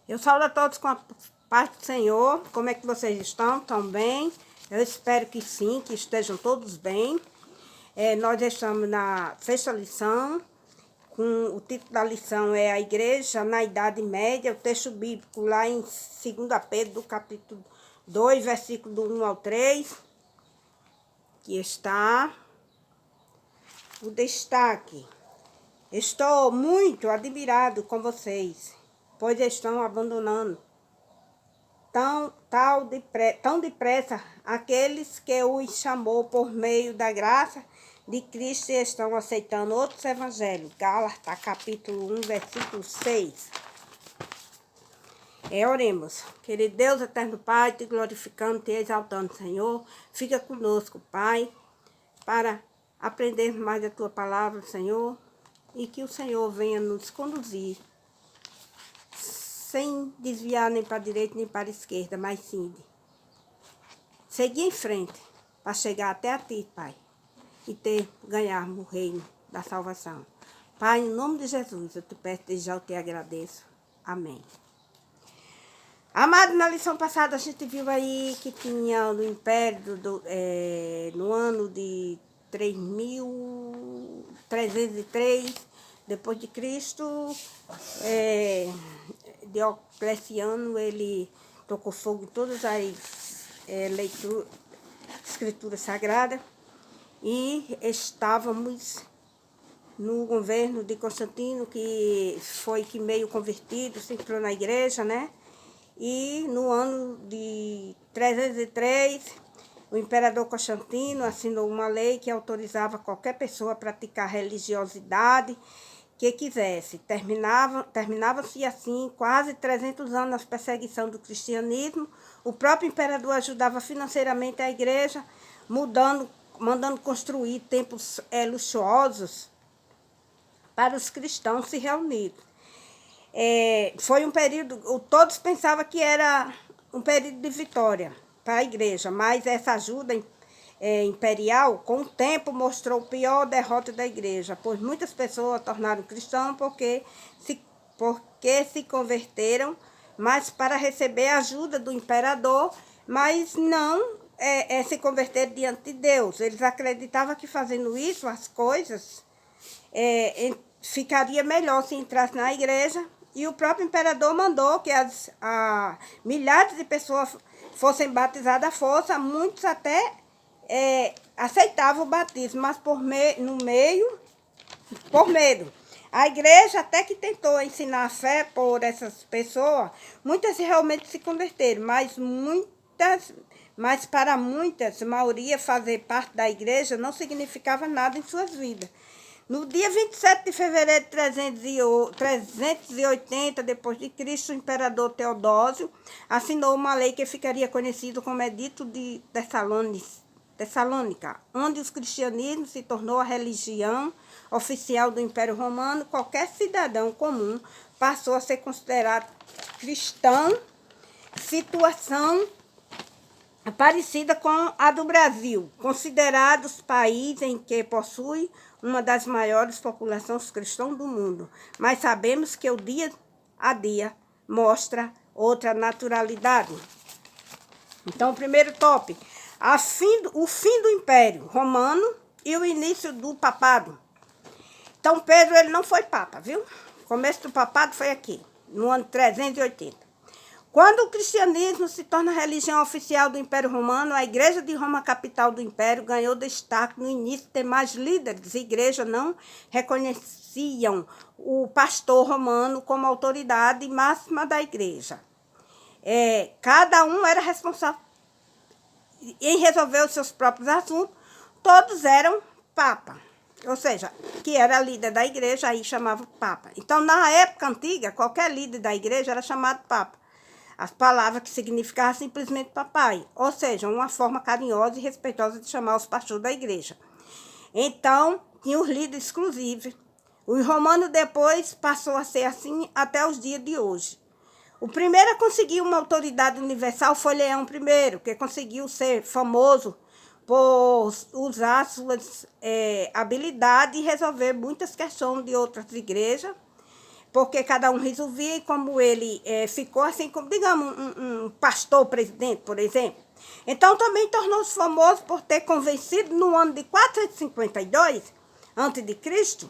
Eu saúdo a todos com a paz do Senhor. Como é que vocês estão? Estão bem? Eu espero que sim, que estejam todos bem. Nós estamos na sexta lição. O título da lição é A Igreja na Idade Média. O texto bíblico lá em 2 Pedro, do capítulo 2, versículo do 1 ao 3. Que está o destaque. Estou muito admirado com vocês, pois estão abandonando tão depressa aqueles que os chamou por meio da graça de Cristo e estão aceitando outros evangelhos. Gálatas, capítulo 1, versículo 6. Oremos. Querido Deus, eterno Pai, te glorificando, te exaltando, Senhor. Fica conosco, Pai, para aprender mais da tua palavra, Senhor, e que o Senhor venha nos conduzir sem desviar nem para a direita nem para a esquerda, mas sim seguir em frente para chegar até a Ti, Pai, e ganharmos o reino da salvação. Pai, em nome de Jesus, eu te peço desde já, eu te agradeço. Amém. Amado, na lição passada a gente viu aí que tinha no Império, no ano de 3.303 depois de Cristo, Diocleciano, ele tocou fogo em todas as escrituras sagradas, e estávamos no governo de Constantino, que foi que meio convertido, se entrou na igreja, né? E no ano de 303, o imperador Constantino assinou uma lei que autorizava qualquer pessoa a praticar religiosidade que quisesse. Terminava-se assim quase 300 anos na perseguição do cristianismo. O próprio imperador ajudava financeiramente a igreja, mandando construir templos luxuosos para os cristãos se reunirem. Foi um período, todos pensavam que era um período de vitória para a igreja, mas essa ajuda imperial, com o tempo, mostrou a pior derrota da igreja, pois muitas pessoas tornaram cristãos porque se converteram, mas para receber a ajuda do imperador, mas não se converter diante de Deus. Eles acreditavam que fazendo isso, as coisas ficaria melhor se entrasse na igreja, e o próprio imperador mandou que milhares de pessoas fossem batizadas à força. Muitos até aceitavam o batismo, mas por medo. A igreja até que tentou ensinar a fé por essas pessoas, muitas realmente se converteram, mas para muitas, a maioria, fazer parte da igreja não significava nada em suas vidas. No dia 27 de fevereiro de 380 depois de Cristo, o imperador Teodósio assinou uma lei que ficaria conhecida como Edito de Tessalônica, onde o cristianismo se tornou a religião oficial do Império Romano. Qualquer cidadão comum passou a ser considerado cristão, situação parecida com a do Brasil, considerados país em que possui uma das maiores populações cristãs do mundo. Mas sabemos que o dia a dia mostra outra naturalidade. Então, o primeiro tópico, o fim do Império Romano e o início do papado. Então, Pedro, ele não foi papa, viu? O começo do papado foi aqui, no ano 380. Quando o cristianismo se torna a religião oficial do Império Romano, a Igreja de Roma, capital do Império, ganhou destaque. No início, demais líderes de igreja não reconheciam o pastor romano como autoridade máxima da igreja. Cada um era responsável em resolver os seus próprios assuntos. Todos eram papa, ou seja, que era líder da igreja, aí chamava papa. Então, na época antiga, qualquer líder da igreja era chamado papa. As palavras que significavam simplesmente papai, ou seja, uma forma carinhosa e respeitosa de chamar os pastores da igreja. Então, tinha os líderes exclusivos. O romano depois passou a ser assim até os dias de hoje. O primeiro a conseguir uma autoridade universal foi Leão I, que conseguiu ser famoso por usar suas habilidades e resolver muitas questões de outras igrejas, porque cada um resolvia, e como ele ficou assim, como, digamos, um pastor presidente, por exemplo. Então, também tornou-se famoso por ter convencido, no ano de 452 a.C.,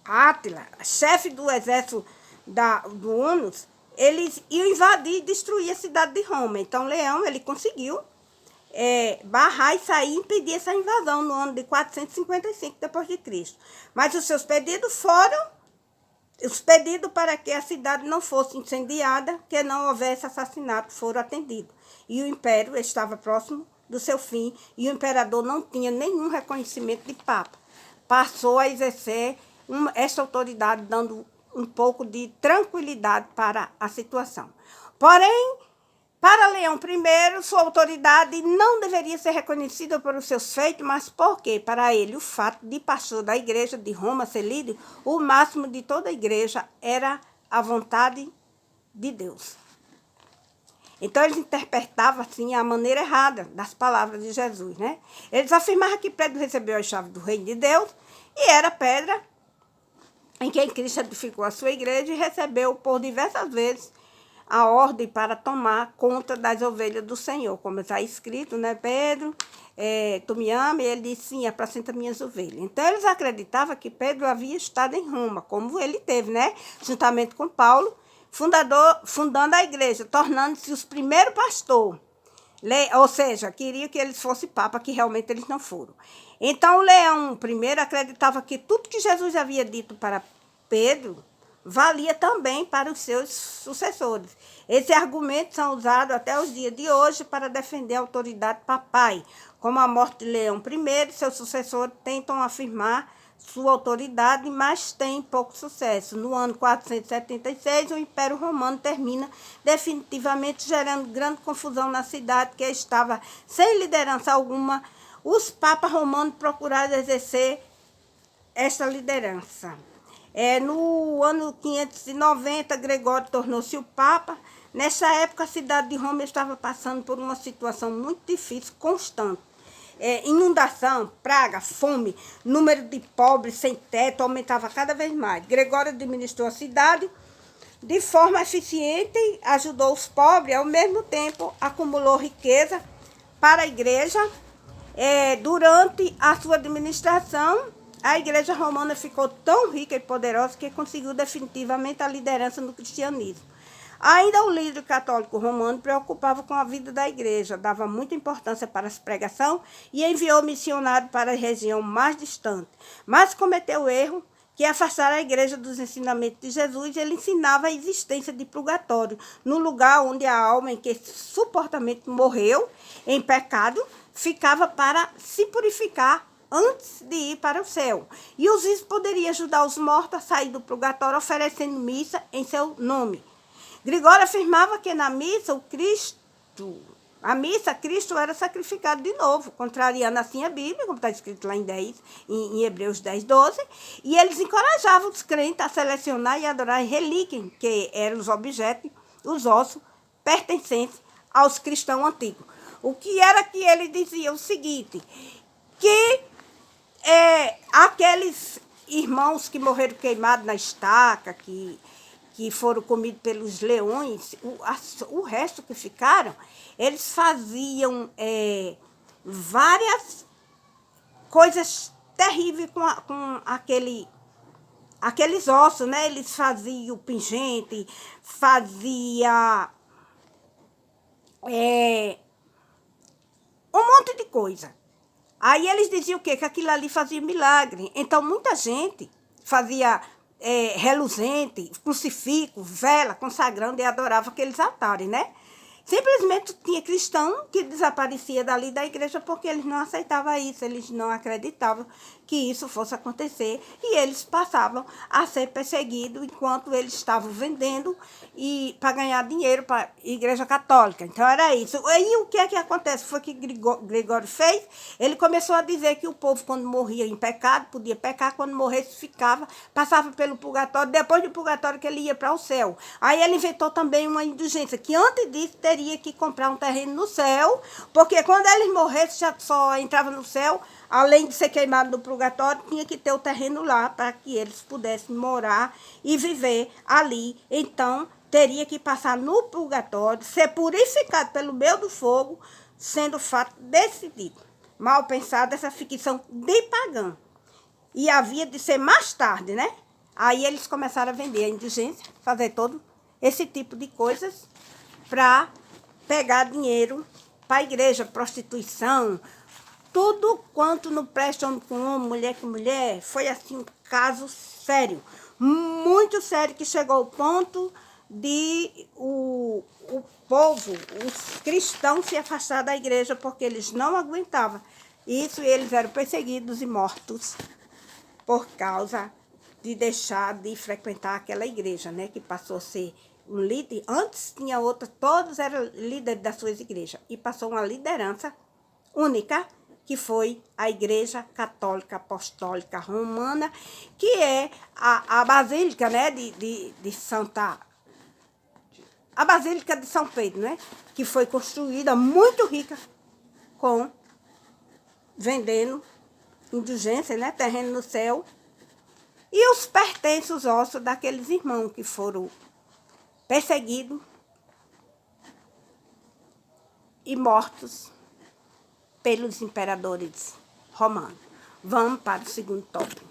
Átila, chefe do exército do Hunos, eles iam invadir e destruir a cidade de Roma. Então, Leão, ele conseguiu barrar e sair e impedir essa invasão no ano de 455 d.C. Mas os seus pedidos para que a cidade não fosse incendiada, que não houvesse assassinato, foram atendidos. E o império estava próximo do seu fim, e o imperador não tinha nenhum reconhecimento de papa. Passou a exercer essa autoridade, dando um pouco de tranquilidade para a situação. Porém, para Leão I, sua autoridade não deveria ser reconhecida por os seus feitos, mas porque, para ele, o fato de pastor da igreja de Roma ser líder, o máximo de toda a igreja era a vontade de Deus. Então, eles interpretavam, assim, a maneira errada das palavras de Jesus, né? Eles afirmavam que Pedro recebeu a chave do reino de Deus e era pedra em quem Cristo edificou a sua igreja e recebeu por diversas vezes a ordem para tomar conta das ovelhas do Senhor, como está escrito, né? Pedro, tu me ama? E ele disse, sim, apacenta minhas ovelhas. Então, eles acreditavam que Pedro havia estado em Roma, como ele teve, né? Juntamente com Paulo, fundando a igreja, tornando-se os primeiros pastores. Ou seja, queria que eles fossem papa, que realmente eles não foram. Então, Leão I acreditava que tudo que Jesus havia dito para Pedro valia também para os seus sucessores. Esses argumentos são usados até os dias de hoje para defender a autoridade papai. Como a morte de Leão I, seus sucessores tentam afirmar sua autoridade, mas tem pouco sucesso. No ano 476, o Império Romano termina definitivamente, gerando grande confusão na cidade, que estava sem liderança alguma. Os papas romanos procuraram exercer esta liderança. No ano 590, Gregório tornou-se o Papa. Nessa época, a cidade de Roma estava passando por uma situação muito difícil, constante. Inundação, praga, fome, número de pobres sem teto aumentava cada vez mais. Gregório administrou a cidade de forma eficiente, ajudou os pobres, ao mesmo tempo acumulou riqueza para a igreja. Durante a sua administração, a igreja romana ficou tão rica e poderosa que conseguiu definitivamente a liderança no cristianismo. Ainda o líder católico romano preocupava com a vida da igreja, dava muita importância para a pregação e enviou missionários para a região mais distante. Mas cometeu o erro que afastar a igreja dos ensinamentos de Jesus. Ele ensinava a existência de purgatório, no lugar onde a alma em que supostamente morreu em pecado ficava para se purificar antes de ir para o céu. E os bispos poderiam ajudar os mortos a sair do purgatório oferecendo missa em seu nome. Gregório afirmava que na missa, Cristo era sacrificado de novo, contrariando assim a Bíblia, como está escrito lá em Hebreus 10, 12, e eles encorajavam os crentes a selecionar e adorar relíquias, que eram os objetos, os ossos, pertencentes aos cristãos antigos. O que era que ele dizia? O seguinte, que aqueles irmãos que morreram queimados na estaca, que foram comidos pelos leões, o resto que ficaram, eles faziam várias coisas terríveis com aqueles ossos, né? Eles faziam pingente, fazia um monte de coisa. Aí eles diziam o quê? Que aquilo ali fazia milagre. Então, muita gente fazia reluzente, crucifixo, vela, consagrando e adorava aqueles altares, né? Simplesmente tinha cristão que desaparecia dali da igreja porque eles não aceitavam isso, eles não acreditavam que isso fosse acontecer e eles passavam a ser perseguidos enquanto eles estavam vendendo e para ganhar dinheiro para a igreja católica. Então era isso. E o que é que acontece? Foi que Gregório fez, ele começou a dizer que o povo quando morria em pecado, podia pecar, quando morresse passava pelo purgatório, depois do purgatório que ele ia para o céu. Aí ele inventou também uma indulgência, que antes disso teria teria que comprar um terreno no céu, porque quando eles morressem, já só entrava no céu, além de ser queimado no purgatório, tinha que ter o terreno lá para que eles pudessem morar e viver ali. Então, teria que passar no purgatório, ser purificado pelo meio do fogo, sendo fato decidido. Mal pensado essa ficção de pagã. E havia de ser mais tarde, né? Aí eles começaram a vender a indulgência, fazer todo esse tipo de coisas para pegar dinheiro para a igreja, prostituição, tudo quanto não presta homem com homem, mulher com mulher. Foi assim um caso sério, muito sério, que chegou ao ponto de o povo, os cristãos, se afastar da igreja porque eles não aguentavam. Isso, eles eram perseguidos e mortos por causa de deixar de frequentar aquela igreja, né? Que passou a ser um líder. Antes tinha outra, todos eram líderes das suas igrejas. E passou uma liderança única, que foi a Igreja Católica Apostólica Romana, que é a Basílica, né? De Santa... A Basílica de São Pedro, né? Que foi construída muito rica com... vendendo indulgência, né? Terreno no céu. E os pertences ossos daqueles irmãos que foram perseguidos e mortos pelos imperadores romanos. Vamos para o segundo tópico.